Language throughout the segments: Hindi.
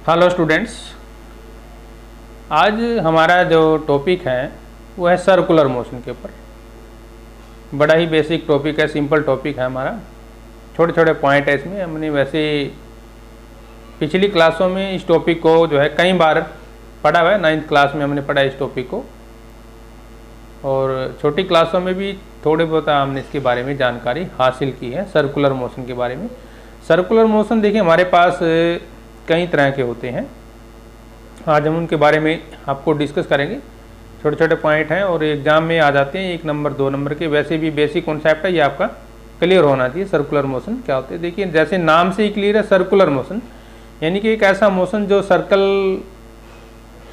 हेलो स्टूडेंट्स, आज हमारा जो टॉपिक है वो है सर्कुलर मोशन के ऊपर। बड़ा ही बेसिक टॉपिक है, सिंपल टॉपिक है हमारा। छोटे छोटे पॉइंट है इसमें। हमने वैसे पिछली क्लासों में इस टॉपिक को जो है कई बार पढ़ा हुआ है। 9th क्लास में हमने पढ़ा इस टॉपिक को, और छोटी क्लासों में भी थोड़े बहुत हमने इसके बारे में जानकारी हासिल की है, सर्कुलर मोशन के बारे में। सर्कुलर मोशन देखिए हमारे पास कई तरह के होते हैं। आज हम उनके बारे में आपको डिस्कस करेंगे। छोटे छोटे पॉइंट हैं और एग्जाम में आ जाते हैं 1 नंबर 2 नंबर के। वैसे भी बेसिक कॉन्सेप्ट है, ये आपका क्लियर होना चाहिए। सर्कुलर मोशन क्या होते हैं, देखिए जैसे नाम से ही क्लियर है, सर्कुलर मोशन यानी कि एक ऐसा मोशन जो सर्कल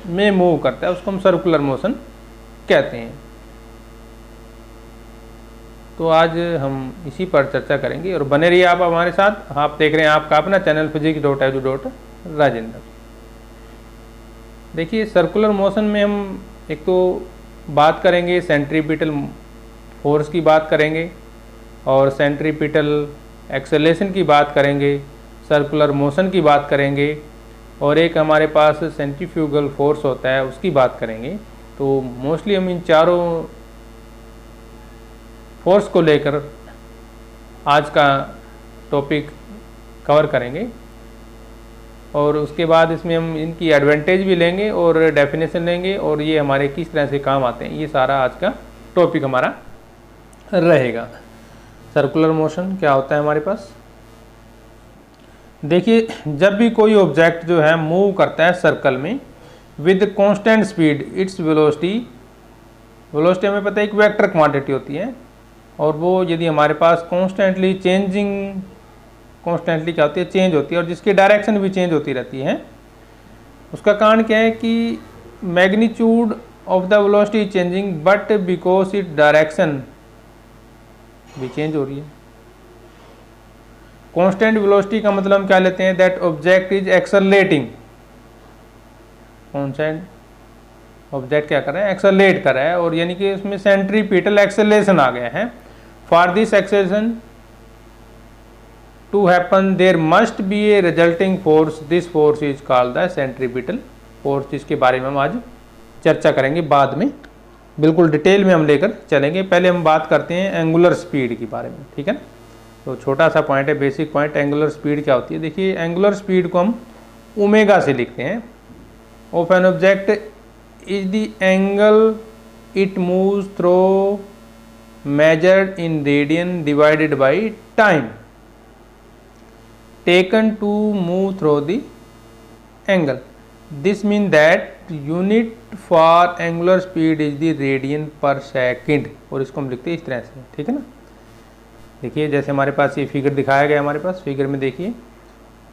में मूव करता है, उसको हम सर्कुलर मोशन कहते हैं। तो आज हम इसी पर चर्चा करेंगे और बने रहिए आप हमारे साथ। आप देख रहे हैं आपका अपना चैनल physics.edu.राजेंद्र। देखिए सर्कुलर मोशन में हम एक तो बात करेंगे सेंट्रीपिटल फोर्स की बात करेंगे, और सेंट्रीपिटल एक्सेलेरेशन की बात करेंगे, सर्कुलर मोशन की बात करेंगे, और एक हमारे पास सेंट्रीफ्यूगल फोर्स होता है उसकी बात करेंगे। तो मोस्टली हम इन चारों फोर्स को लेकर आज का टॉपिक कवर करेंगे, और उसके बाद इसमें हम इनकी एडवांटेज भी लेंगे और डेफिनेशन लेंगे, और ये हमारे किस तरह से काम आते हैं, ये सारा आज का टॉपिक हमारा रहेगा। सर्कुलर मोशन क्या होता है हमारे पास, देखिए जब भी कोई ऑब्जेक्ट जो है मूव करता है सर्कल में with constant speed, its velocity हमें पता है एक वेक्टर क्वांटिटी होती है, और वो यदि हमारे पास कॉन्स्टेंटली क्या होती है, चेंज होती है, और जिसकी डायरेक्शन भी चेंज होती रहती है। उसका कारण क्या है कि magnitude of the velocity changing but because it direction भी चेंज हो रही है। कांस्टेंट वेलोसिटी का मतलब हम क्या लेते हैं, that object is accelerating. Constant object क्या कर रहा है, एक्सेलरेट कर रहा है, और यानी कि उसमें सेंट्रीपिटल एक्सेलरेशन आ गया है। For this acceleration to happen there must be a resulting force, this force is called the centripetal force, जिसके बारे में हम आज चर्चा करेंगे बाद में, बिल्कुल डिटेल में हम लेकर चलेंगे। पहले हम बात करते हैं एंगुलर स्पीड के बारे में, ठीक है। तो छोटा सा पॉइंट है, बेसिक पॉइंट, एंगुलर स्पीड क्या होती है। देखिए एंगुलर स्पीड को हम ओमेगा से लिखते हैं। Of an object is the angle it moves through measured in radian divided by time taken to move through the angle. This means that unit for angular speed is the radian per second, और इसको हम लिखते हैं इस तरह से, ठीक है ना। देखिए जैसे हमारे पास ये फिगर दिखाया गया, हमारे पास फिगर में देखिए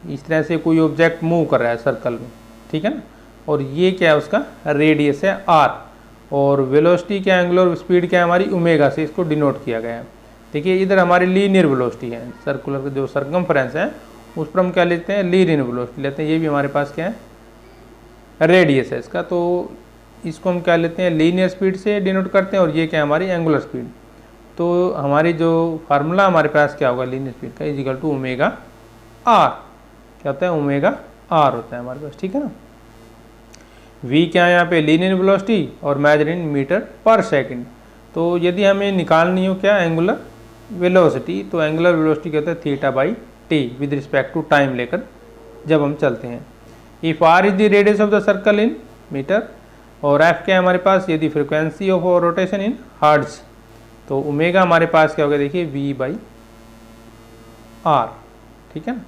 इस तरह से कोई ऑब्जेक्ट मूव कर रहा है सर्कल में, ठीक है ना, और ये क्या है, उसका रेडियस है r, और वेलोसिटी क्या, एंगुलर स्पीड क्या है हमारी, ओमेगा से इसको डिनोट किया गया है। देखिए इधर हमारी लीनियर वेलोसिटी है, सर्कुलर का जो सर्कमफ्रेंस है उस पर हम क्या लेते हैं, लीनियर वेलोसिटी लेते हैं। ये भी हमारे पास क्या है, रेडियस है इसका, तो इसको हम क्या लेते हैं, लीनियर स्पीड से डिनोट करते हैं, और ये क्या है हमारी एंगुलर स्पीड। तो हमारी जो फार्मूला हमारे पास क्या होगा लीनियर स्पीड का, is equal to omega R. क्या होता है, ओमेगा आर होता है हमारे पास, ठीक है ना। v क्या है यहाँ पे, लीनियर वेलोसिटी, और measure in metre per second. तो यदि हमें निकालनी हो क्या, एंगुलर वेलोसिटी, तो एंगुलर वेलोसिटी क्या होता है, theta by T with respect to time लेकर जब हम चलते हैं। If r is the radius of the circle in metre, और f क्या है हमारे पास, यदि frequency of rotation in hertz, तो ओमेगा हमारे पास क्या होगा, देखिए v बाई आर, ठीक है ना।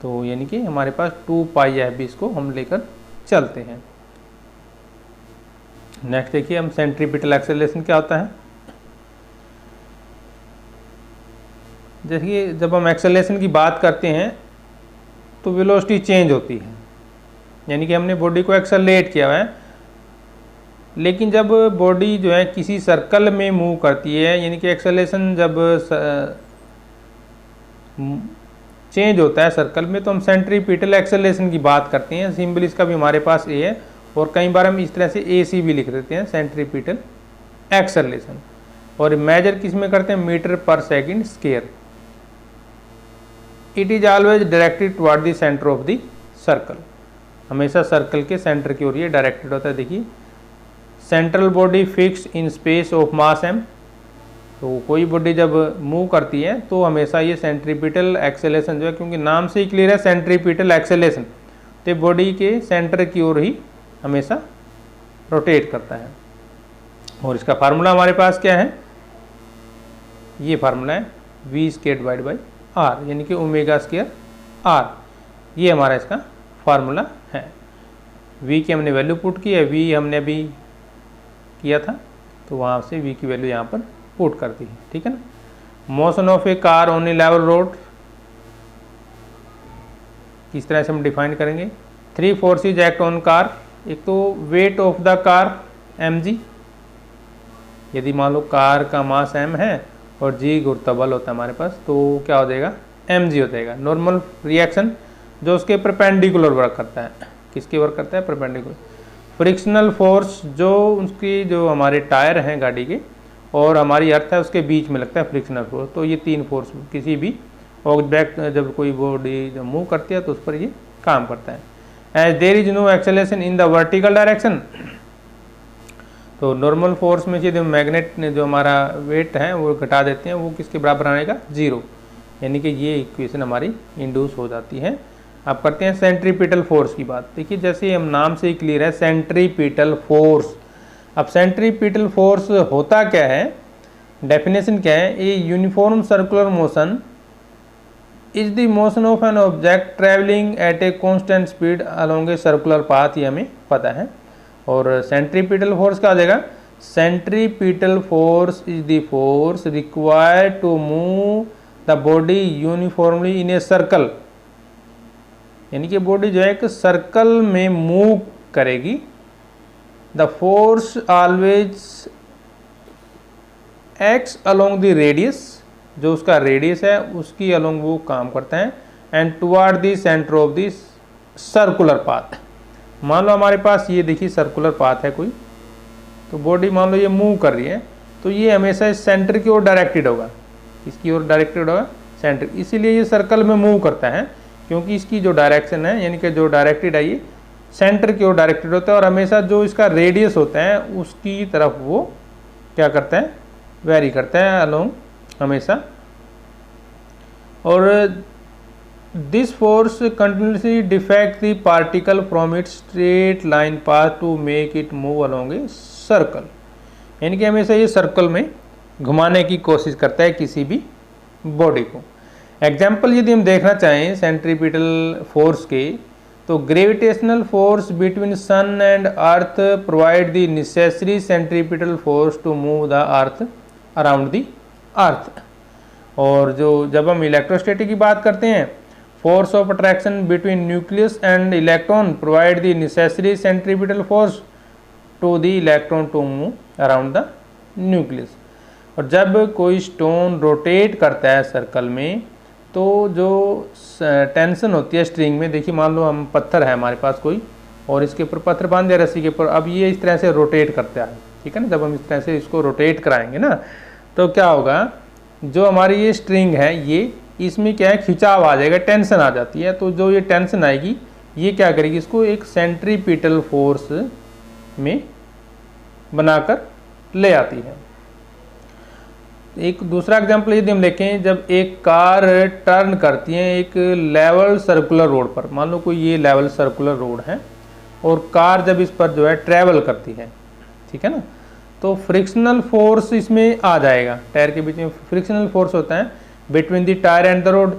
तो यानी कि हमारे पास 2 पाई f भी इसको हम लेकर चलते हैं। नेक्स्ट देखिए हम सेंट्रीपिटल एक्सेलरेशन क्या होता है। देखिए जब हम एक्सेलरेशन की बात करते हैं तो वेलोसिटी चेंज होती है, यानी कि हमने बॉडी को एक्सेलरेट किया हुआ है, लेकिन जब बॉडी जो है किसी सर्कल में मूव करती है, यानी कि एक्सेलरेशन जब चेंज होता है सर्कल में, तो हम सेंट्रीपिटल एक्सेलरेशन की बात करते हैं। सिंबल इसका भी हमारे पास ए है, और कई बार हम इस तरह से ए सी भी लिख देते हैं, सेंट्रीपिटल एक्सेलरेशन। और मेजर किस में करते हैं, metre per second square. It is always directed toward the centre of the circle. हमेशा सर्कल के सेंटर की ओर ये डायरेक्टेड होता है। देखिए central body fix in space of mass m, तो कोई बॉडी जब मूव करती है तो हमेशा ये सेंट्रीपिटल एक्सेलेरेशन जो है, क्योंकि नाम से ही क्लियर है सेंट्रीपिटल एक्सेलेरेशन, तो बॉडी के सेंटर की ओर ही हमेशा रोटेट करता है। और इसका फार्मूला हमारे पास क्या है, ये फार्मूला है v²/r, यानी कि ω²r, ये हमारा इसका फार्मूला है। v की हमने वैल्यू पुट की है, v हमने अभी किया था तो वहाँ से v की वैल्यू यहाँ पर पुट कर दी है, ठीक है ना। Motion of A car on A level road किस तरह से हम डिफाइन करेंगे। 3 फोर्सेज एक्ट ऑन कार, एक तो weight of the car mg, यदि मान लो कार का मास m है और g गुरुत्व बल होता है हमारे पास, तो क्या हो जाएगा mg हो जाएगा। नॉर्मल रिएक्शन जो उसके परपेंडिकुलर वर्क करता है, किसके वर्क करता है, परपेंडिकुलर। फ्रिक्शनल फोर्स जो उसकी जो हमारे टायर हैं गाड़ी के और हमारी अर्थ है उसके बीच में लगता है फ्रिक्शनल फोर्स। तो ये 3 फोर्स किसी भी ऑब्जेक्ट जब कोई बॉडी जब मूव करती है तो उस पर ये काम करता है। As there is no acceleration in the vertical direction, तो नॉर्मल फोर्स में यदि मैग्नेट ने जो हमारा वेट है वो घटा देते हैं, वो किसके बराबर आएगा, 0, यानी कि ये इक्वेशन हमारी इंड्यूस हो जाती है। अब करते हैं सेंट्रीपिटल फोर्स की बात। देखिए जैसे हम नाम से ही क्लियर है सेंट्रीपिटल फोर्स। अब सेंट्रीपिटल फोर्स होता क्या है, डेफिनेशन क्या है, a uniform circular motion is the motion of an object travelling at a constant speed along A circular path, ये हमें पता है। और सेंट्रीपिटल फोर्स क्या हो जाएगा, centripetal force is the force required to move the body uniformly in a circle, यानी कि बॉडी जो है एक सर्कल में मूव करेगी। The force always acts along the radius, जो उसका रेडियस है उसकी अलोंग वो काम करता है, and toward the centre of the circular path. मान लो हमारे पास ये देखिए सर्कुलर पाथ है कोई, तो बॉडी मान लो ये मूव कर रही है, तो ये हमेशा इस सेंटर की ओर डायरेक्टेड होगा। इसकी ओर डायरेक्टेड होगा सेंटर, इसीलिए ये सर्कल में मूव करता है, क्योंकि इसकी जो डायरेक्शन है यानी कि जो डायरेक्टेड है ये सेंटर की ओर डायरेक्टेड होता है, और हमेशा जो इसका रेडियस होता है उसकी तरफ वो क्या करता है, वेरी करता है अलोंग हमेशा। और this force continuously defect the particle from its straight line path to make it move along a circle, यानी कि हमेशा ये सर्कल में घुमाने की कोशिश करता है किसी भी बॉडी को। एग्जाम्पल यदि हम देखना चाहें सेंट्रीपिटल फोर्स के, तो gravitational force between sun and earth provide the necessary centripetal force to move the earth around the earth. और जो जब हम इलेक्ट्रोस्टैटिक की बात करते हैं, force of attraction between nucleus and electron provide the necessary centripetal force to the electron to move around the nucleus. और जब कोई स्टोन रोटेट करता है सर्कल में, तो जो टेंशन होती है स्ट्रिंग में, देखिए मान लो हम पत्थर है हमारे पास कोई और इसके ऊपर पत्थर बांध दिया रस्सी के ऊपर, अब ये इस तरह से रोटेट करता है, ठीक है ना। जब हम इस तरह से इसको रोटेट कराएंगे ना, तो क्या होगा, जो हमारी ये स्ट्रिंग है ये इसमें क्या है, खिंचाव आ जाएगा, टेंशन आ जाती है। तो जो ये टेंशन आएगी ये क्या करेगी, इसको एक सेंट्रीपिटल फोर्स में बनाकर ले आती है। एक दूसरा एग्जांपल यदि हम देखें, जब एक कार टर्न करती है एक लेवल सर्कुलर रोड पर, मान लो कोई ये लेवल सर्कुलर रोड है और कार जब इस पर जो है ट्रैवल करती है, ठीक है ना, तो फ्रिक्शनल फोर्स इसमें आ जाएगा। टायर के बीच में फ्रिक्शनल फोर्स होता है between the tyre and the road,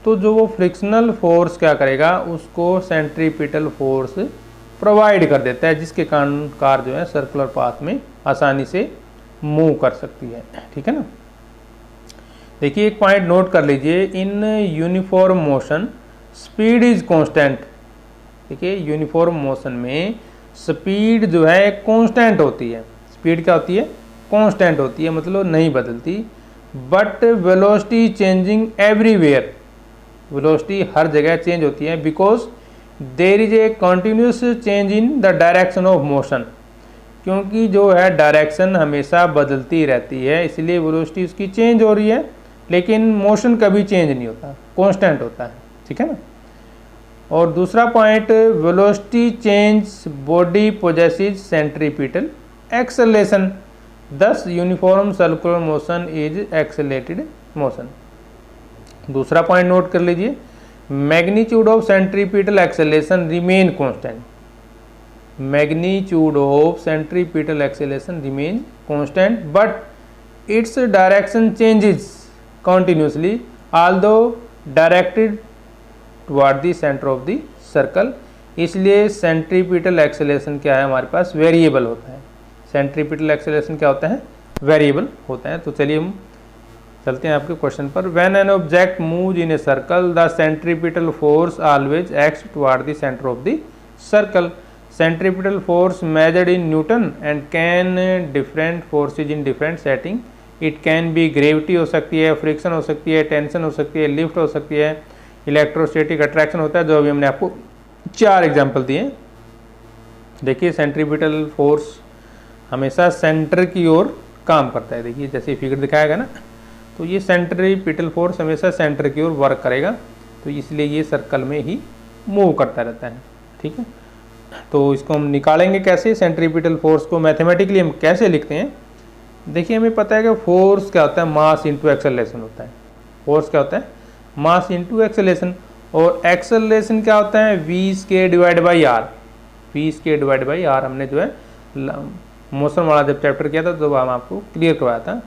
तो जो वो फ्रिक्शनल फोर्स क्या करेगा, उसको सेंट्रीपिटल फोर्स प्रोवाइड कर देता है, जिसके कारण कार जो है सर्कुलर पाथ में आसानी से मूव कर सकती है, ठीक है ना। देखिए एक पॉइंट नोट कर लीजिए, in uniform motion speed is constant. देखिए यूनिफॉर्म मोशन में स्पीड जो है कांस्टेंट होती है। स्पीड क्या होती है, कांस्टेंट होती है, मतलब नहीं बदलती। But velocity changing everywhere, velocity हर जगह चेंज होती है, because there is a continuous change in the direction of motion, क्योंकि जो है डायरेक्शन हमेशा बदलती रहती है, इसलिए वेलोसिटी उसकी चेंज हो रही है, लेकिन मोशन कभी चेंज नहीं होता, कांस्टेंट होता है, ठीक है ना। और दूसरा point, velocity change body possesses centripetal acceleration, thus uniform circular motion is accelerated motion. दूसरा पॉइंट नोट कर लीजिए, magnitude of centripetal acceleration remain constant, magnitude of centripetal acceleration remain constant but its direction changes continuously although directed toward the center of the circle। इसलिए सेंट्रीपिटल एक्सेलरेशन क्या है हमारे पास, वेरिएबल होता है। सेंट्रीपिटल एक्सेलरेशन क्या होता है, वेरिएबल होता है। तो चलिए हम चलते हैं आपके क्वेश्चन पर। When an object move in a circle the centripetal force always acts toward the centre of the circle. Centripetal force measured in newton and can different forces in different setting. It can be gravity हो सकती है, फ्रिक्शन हो सकती है, टेंशन हो सकती है, लिफ्ट हो सकती है, इलेक्ट्रोस्टैटिक अट्रैक्शन होता है, जो अभी हमने आपको 4 एग्जाम्पल दिए। देखिए सेंट्रीपिटल फोर्स हमेशा सेंटर की ओर काम करता है। देखिए जैसे फिगर दिखाएगा ना, तो ये सेंट्रीपिटल फोर्स हमेशा सेंटर की ओर वर्क करेगा, तो इसलिए ये सर्कल में ही मूव करता रहता है। ठीक है, तो इसको हम निकालेंगे कैसे, सेंट्रीपिटल फोर्स को मैथमेटिकली हम कैसे लिखते हैं। देखिए हमें पता है कि फोर्स क्या होता है, मास इंटू एक्सेलरेशन होता है। फोर्स क्या होता है, मास इंटू एक्सेलरेशन, और एक्सेलरेशन क्या होता है, V square divide by R. V square divide by R हमने जो है मोशन वाला जब चैप्टर किया था तो हम आपको क्लियर करवाया था।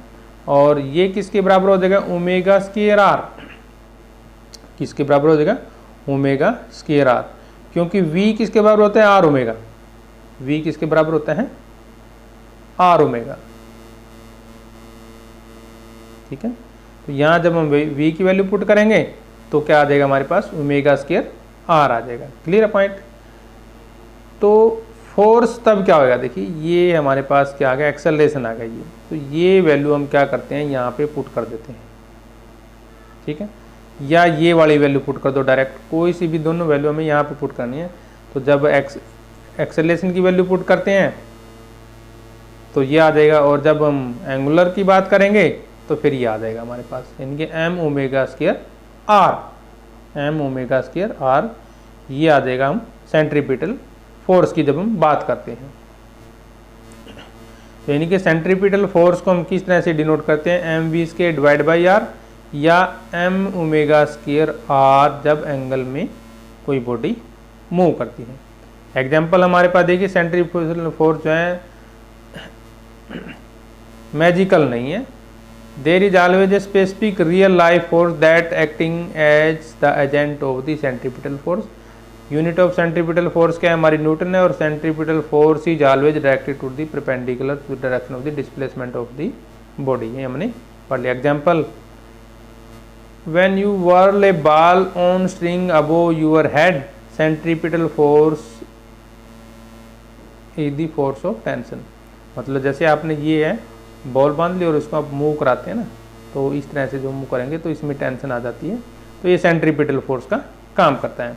और ये किसके बराबर हो जाएगा, ओमेगा स्क्वायर आर। किसके बराबर हो जाएगा, ओमेगा स्क्वायर आर, क्योंकि वी किसके बराबर होता है, आर ओमेगा। वी किसके बराबर होता है, आर ओमेगा। ठीक है, तो यहाँ जब हम v की वैल्यू पुट करेंगे तो क्या आ जाएगा हमारे पास, ओमेगा स्क्वायर आर आ जाएगा। क्लियर है पॉइंट। तो फोर्स तब क्या होगा, देखिए ये हमारे पास क्या आ गया, एक्सेलरेशन आ गई है, तो ये वैल्यू हम क्या करते हैं, यहाँ पे पुट कर देते हैं। ठीक है, या ये वाली वैल्यू पुट कर दो डायरेक्ट, कोई सी भी दोनों वैल्यू हमें यहाँ पे पुट करनी है। तो जब एक्सेलरेशन की वैल्यू पुट करते हैं तो ये आ जाएगा, और जब हम एंगुलर की बात करेंगे तो फिर ये आ जाएगा हमारे पास, यानी कि M omega square R, M omega square R, ये आ जाएगा हम सेंट्रीपिटल फोर्स की जब हम बात करते हैं। तो यानी कि सेंट्रीपिटल फोर्स को हम किस तरह से डिनोट करते हैं, M V square divide by R, या एम ओमेगा स्क्वायर आर, जब एंगल में कोई बॉडी मूव करती है। एग्जाम्पल हमारे पास देखिए, सेंट्रीपिटल फोर्स जो है मैजिकल नहीं है। There is always a specific real life force that acting as the agent of the centripetal force। Unit of centripetal force क्या है, हमारी न्यूटन है, और centripetal force is always directed to the perpendicular to the direction of the displacement of the body. ये हमने पढ़ लिया। Example, when you whirl a ball on string above your head, centripetal force is the force of tension। मतलब जैसे आपने ये है बॉल बांध ली और उसको आप मूव कराते हैं ना, तो इस तरह से जो मूव करेंगे तो इसमें टेंशन आ जाती है, तो ये सेंट्रीपिटल फोर्स का काम करता है।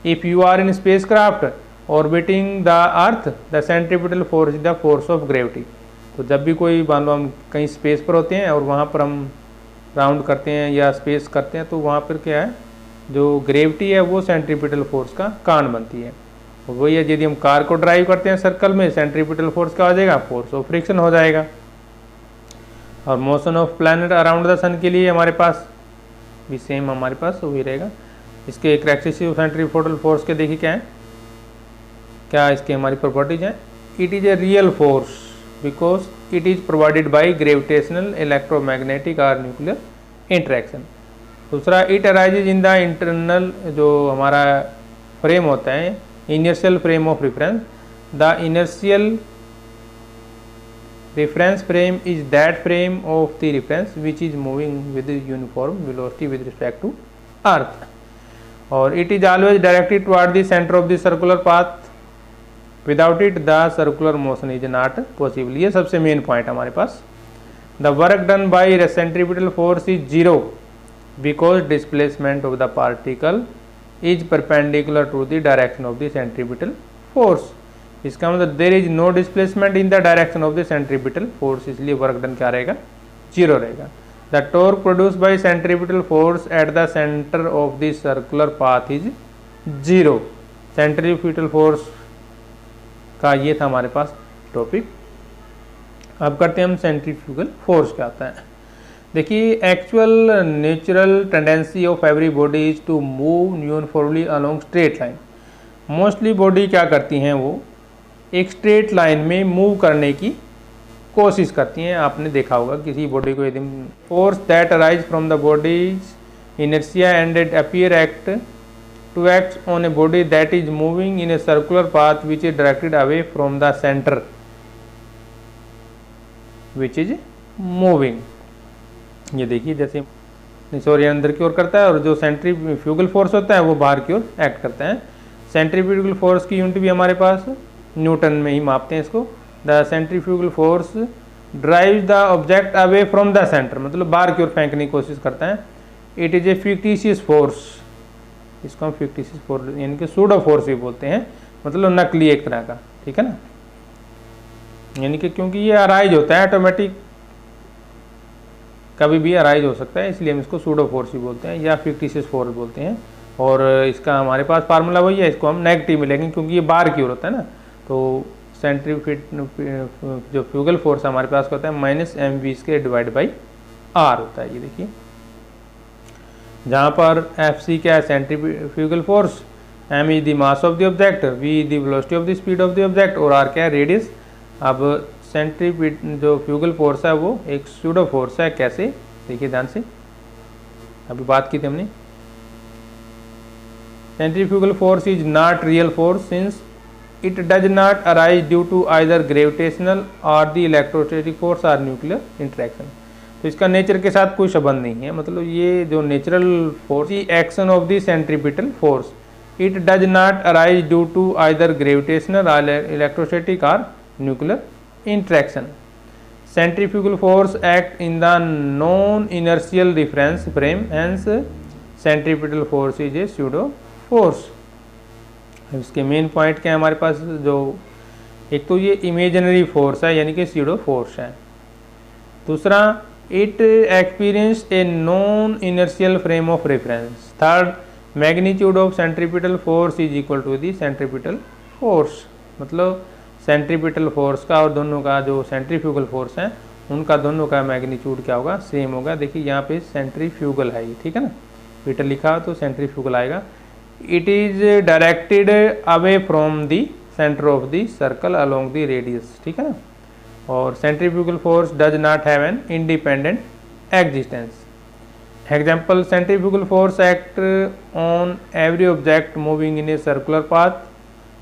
If you are in spacecraft orbiting the earth, the centripetal force is the force of gravity. तो जब भी कोई मान लो हम कहीं स्पेस पर होते हैं और वहाँ पर हम राउंड करते हैं या स्पेस करते हैं, तो वहाँ पर क्या है, जो ग्रेविटी है वो सेंट्रीपिटल फोर्स का कारण बनती है। वही है, यदि हम कार को ड्राइव करते हैं सर्कल में, सेंट्रीपिटल फोर्स क्या हो जाएगा, फोर्स ऑफ फ्रिक्शन हो जाएगा। और motion of planet around the sun के लिए हमारे पास भी सेम हमारे पास वही रहेगा। इसके कैरेक्टरिस्टिक ऑफ सेंट्रीपिटल फोर्स के देखिए क्या है, क्या इसके हमारी प्रॉपर्टीज हैं। It is a real force because it is provided by gravitational, electromagnetic और न्यूक्लियर इंटरेक्शन। दूसरा, it arises in the internal, जो हमारा फ्रेम होता है, inertial frame of reference. The inertial reference frame is that frame of the reference which is moving with uniform velocity with respect to earth, और it is always directed toward the center of the circular path, without it the circular motion is not possible। ये सबसे मेन पॉइंट हमारे पास। the work done by centripetal force is zero because displacement of the particle is perpendicular to the direction of the centripetal force। इसका मतलब there is no displacement in the direction of the centripetal force, इसलिए वर्क डन क्या रहेगा, जीरो रहेगा। The torque produce by centripetal force at the centre of the circular path is 0। Centrifugal force का ये था हमारे पास टॉपिक। अब करते हैं हम सेंट्रीफ्यूगल फोर्स क्या होता है। देखिए, actual natural tendency of every body is to move uniformly along straight line. Mostly body क्या करती हैं, वो एक स्ट्रेट लाइन में मूव करने की कोशिश करती हैं। आपने देखा होगा किसी बॉडी को, यदि force that arise from the body's inertia and it appear act to act on a body that is moving in a circular path which is directed away from the centre which is moving. ये देखिए, जैसे सॉरी अंदर की ओर करता है और जो सेंट्रीफ्यूगल फोर्स होता है वो बाहर की ओर एक्ट करता है। सेंट्रीफ्यूगल फोर्स की यूनिट भी हमारे पास न्यूटन में ही मापते हैं इसको। The centrifugal force drive the object away from the centre, मतलब बाहर की ओर फेंकने की कोशिश करता है। It is a fictitious force, इसको हम फिक्टिशियस फोर्स यानी कि सूडो फोर्स भी बोलते हैं, मतलब नकली एक तरह का, ठीक है ना। यानी कि क्योंकि ये अराइज होता है ऑटोमेटिक, कभी भी अराइज हो सकता है, इसलिए हम इसको सूडो फोर्स भी बोलते हैं या फिक्टिशियस फोर्स बोलते हैं। और इसका हमारे पास फार्मूला वही है, इसको हम नेगेटिव में लेंगे क्योंकि ये बाहर की ओर होता है ना। तो जो फ्यूगल फोर्स हमारे पास होता है -mv² डिवाइड बाई r होता है। ये देखिए, जहाँ पर Fc क्या है, centrifugal force, m is the mass of the object, v is the velocity of the speed of the object और r क्या है, रेडियस। अब जो फ्यूगल फोर्स है वो एक सूडो फोर्स है। कैसे, देखिए ध्यान से, अभी बात की थी हमने। Centrifugal force is not real force since it does not arise due to either gravitational or the electrostatic force or nuclear interaction। तो इसका नेचर के साथ कोई संबंध नहीं है, मतलब ये जो natural force action of the centripetal force, it does not arise due to either gravitational or electrostatic or nuclear interaction. Centrifugal force act in the non inertial reference frame, hence centripetal force is a pseudo force. इसके मेन पॉइंट क्या है हमारे पास, जो एक तो ये इमेजिनरी फोर्स है यानी कि सूडो फोर्स है। दूसरा, it experience a non inertial frame of reference. Third, magnitude of centripetal force is equal to the centripetal force, मतलब सेंट्रीपिटल फोर्स का और दोनों का जो सेंट्रीफ्यूगल फोर्स है उनका दोनों का मैग्नीट्यूड क्या होगा, सेम होगा। देखिए यहाँ पे सेंट्रीफ्यूगल है ये, ठीक है ना, पीटर लिखा तो सेंट्रीफ्यूगल आएगा। It is directed away from the center of the circle along the radius, ठीक है ना। और centrifugal force does not have an independent existence। Example, centrifugal force act on every object moving in a circular path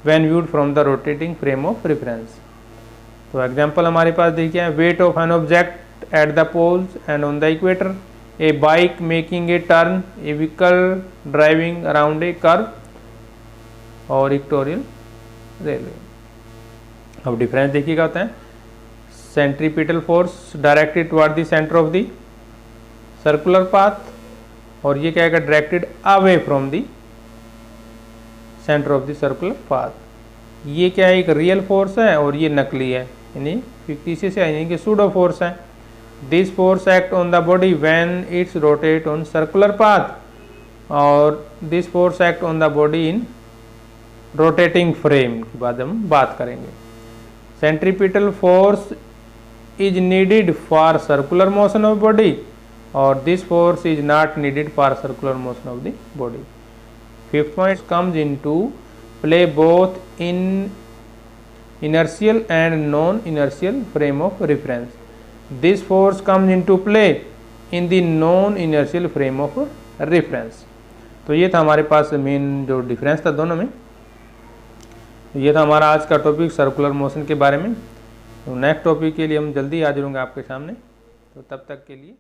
when viewed from the rotating frame of reference। तो एग्जाम्पल हमारे पास देखिए, weight of an object at the poles and on the equator, a bike making a turn, a vehicle driving around a curve और इक्वेटोरियल रेलवे। अब डिफरेंस देखिए क्या होता है, centripetal force directed toward the centre of the circular path और ये क्या है, directed away from the centre of the circular path. ये क्या है, एक रियल फोर्स है और ये नकली है यानी फिक्टिशियस है यानी कि सूडो फोर्स है। This force act on the body when it's rotate on circular path और this force act on the body in rotating frame की बाद हम बात करेंगे। Centripetal force is needed for circular motion of body और this force is not needed for circular motion of the body। Fifth point comes into play both in inertial and non-inertial frame of reference। This force comes into play in the non-inertial frame of reference। तो ये था हमारे पास मेन जो डिफरेंस था दोनों में। ये था हमारा आज का टॉपिक सर्कुलर मोशन के बारे में। तो नेक्स्ट टॉपिक के लिए हम जल्दी हाजिर होंगे आपके सामने, तो तब तक के लिए